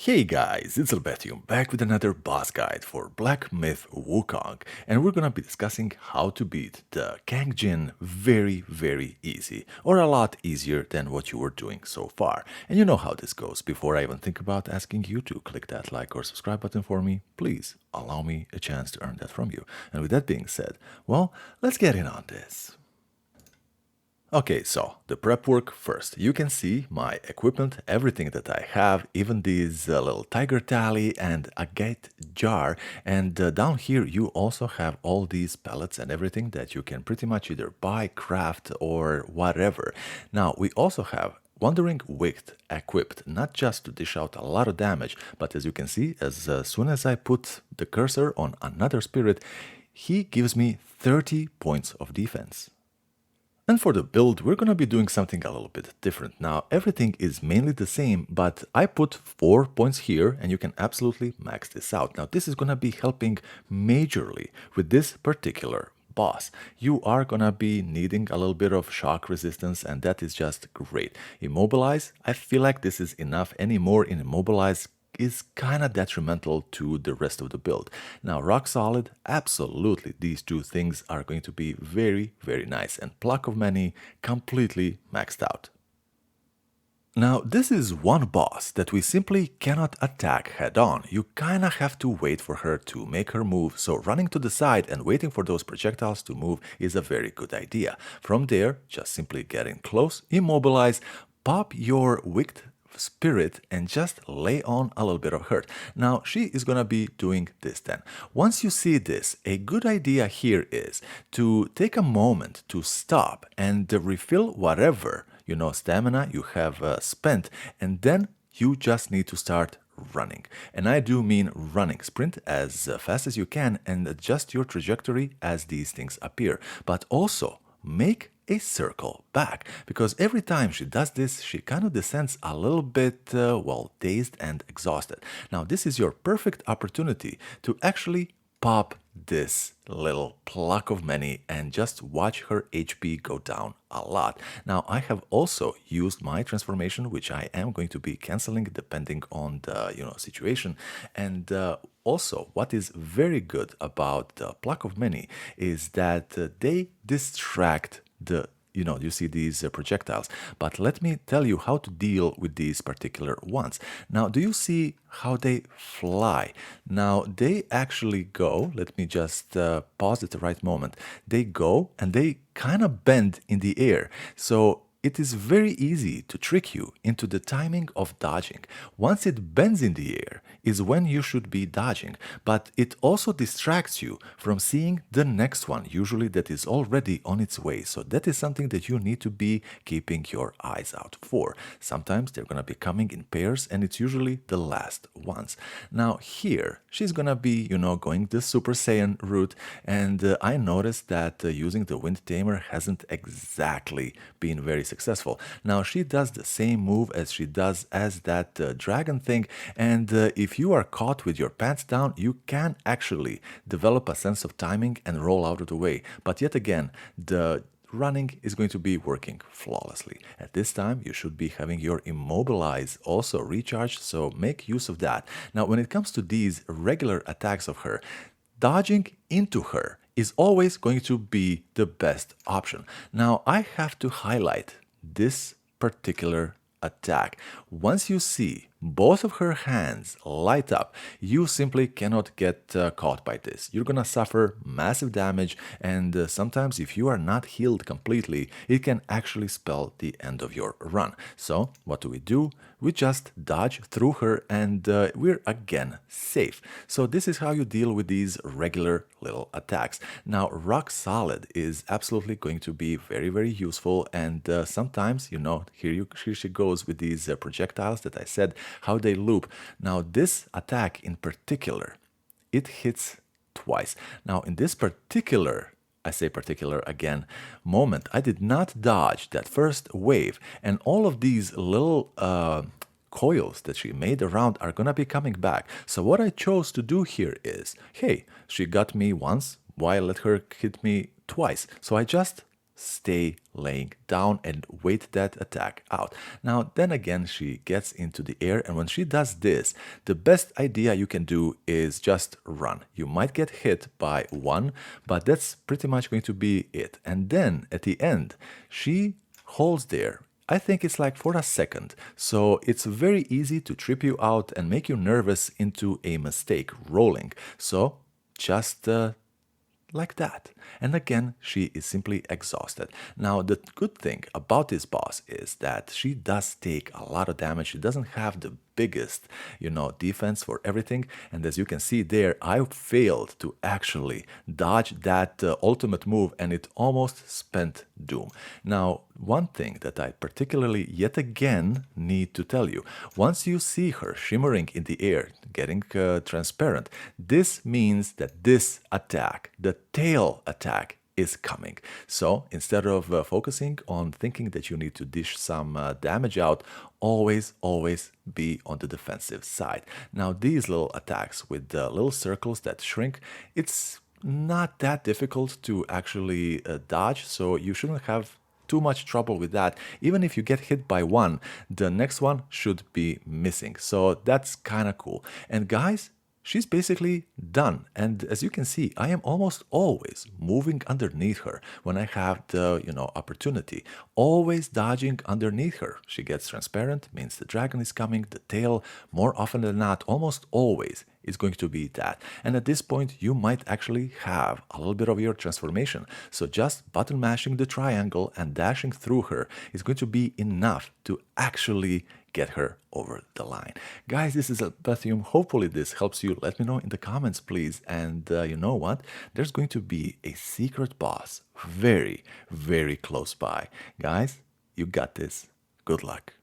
Hey guys, it's Albertium back with another boss guide for Black Myth Wukong, and we're gonna be discussing how to beat the Kang-Jin very easy, or a lot easier than what you were doing so far. And you know how this goes. Before I even think about asking you to click that like or subscribe button for me, please allow me a chance to earn that from you. And with that being said, well, let's get in on this. Okay, so the prep work first. You can see my equipment, everything that I have, even this little tiger tally and a gate jar. And down here you also have all these pellets and everything that you can pretty much either buy, craft, or whatever. Now we also have Wandering Wicked equipped, not just to dish out a lot of damage, but as you can see, as soon as I put the cursor on another spirit, he gives me 30 points of defense. And for the build, we're gonna be doing something a little bit different. Now, everything is mainly the same, but I put 4 points here, and you can absolutely max this out. Now, this is gonna be helping majorly with this particular boss. You are gonna be needing a little bit of shock resistance, and that is just great. Immobilize, I feel like this is enough. Any more in Immobilize is kind of detrimental to the rest of the build. Now, rock solid, absolutely, these two things are going to be very nice, and pluck of many completely maxed out. Now, this is one boss that we simply cannot attack head on. You kinda have to wait for her to make her move, so running to the side and waiting for those projectiles to move is a very good idea. From there, just simply get in close, immobilize, pop your wicked spirit and just lay on a little bit of hurt. Now she is gonna be doing this then. Once you see this, a good idea here is to take a moment to stop and refill whatever stamina you have spent, and then you just need to start running. And I do mean running. Sprint as fast as you can and adjust your trajectory as these things appear, but also make a circle back, because every time she does this, she kind of descends a little bit, dazed and exhausted. Now, this is your perfect opportunity to actually pop this little pluck of many and just watch her HP go down a lot. Now, I have also used my transformation, which I am going to be canceling depending on the situation. And also, what is very good about the pluck of many is that they distract you see these projectiles. But let me tell you how to deal with these particular ones. Now, do you see how they fly? Now, they actually go, let me just pause at the right moment. They go and they kind of bend in the air. So it is very easy to trick you into the timing of dodging. Once it bends in the air is when you should be dodging, but it also distracts you from seeing the next one, usually that is already on its way. So that is something that you need to be keeping your eyes out for. Sometimes they're gonna be coming in pairs, and it's usually the last ones. Now here, she's gonna be, going the Super Saiyan route, and I noticed that using the Wind Tamer hasn't exactly been very successful. Now she does the same move as she does as that dragon thing, and if you are caught with your pants down, you can actually develop a sense of timing and roll out of the way. But yet again, the running is going to be working flawlessly. At this time, you should be having your immobilize also recharged, so make use of that. Now, when it comes to these regular attacks of her, dodging into her is always going to be the best option. Now, I have to highlight this particular attack. Once you see both of her hands light up, you simply cannot get caught by this. You're gonna suffer massive damage, and sometimes if you are not healed completely, it can actually spell the end of your run. So what do? We just dodge through her, and we're again safe. So this is how you deal with these regular little attacks. Now, rock solid is absolutely going to be very useful, and sometimes, here she goes with these projectiles that I said, how they loop. Now, this attack in particular, it hits twice. Now, in this particular, I say particular again, moment, I did not dodge that first wave, and all of these little coils that she made around are gonna be coming back. So what I chose to do here is, hey, she got me once, why let her hit me twice? So I just stay laying down and wait that attack out. Now, then again, she gets into the air, and when she does this, the best idea you can do is just run. You might get hit by one, but that's pretty much going to be it. And then at the end, she holds there. I think it's like for a second, so it's very easy to trip you out and make you nervous into a mistake rolling. So just like that. And again, she is simply exhausted. Now, the good thing about this boss is that she does take a lot of damage. She doesn't have the biggest, defense for everything. And as you can see there, I failed to actually dodge that ultimate move, and it almost spent doom. Now, one thing that I particularly yet again need to tell you, once you see her shimmering in the air, getting transparent, this means that this attack, the tail attack, is coming. So instead of focusing on thinking that you need to dish some damage out, always be on the defensive side. Now, these little attacks with the little circles that shrink, it's not that difficult to actually dodge, so you shouldn't have too much trouble with that. Even if you get hit by one, the next one should be missing. So that's kind of cool. And guys, she's basically done. And as you can see, I am almost always moving underneath her when I have the, opportunity. Always dodging underneath her. She gets transparent, means the dragon is coming. The tail, more often than not, almost always is going to be that. And at this point, you might actually have a little bit of your transformation. So just button mashing the triangle and dashing through her is going to be enough to actually get her over the line. Guys, this is Alpathium. Hopefully this helps you. Let me know in the comments, please. And you know what? There's going to be a secret boss very close by. Guys, you got this. Good luck.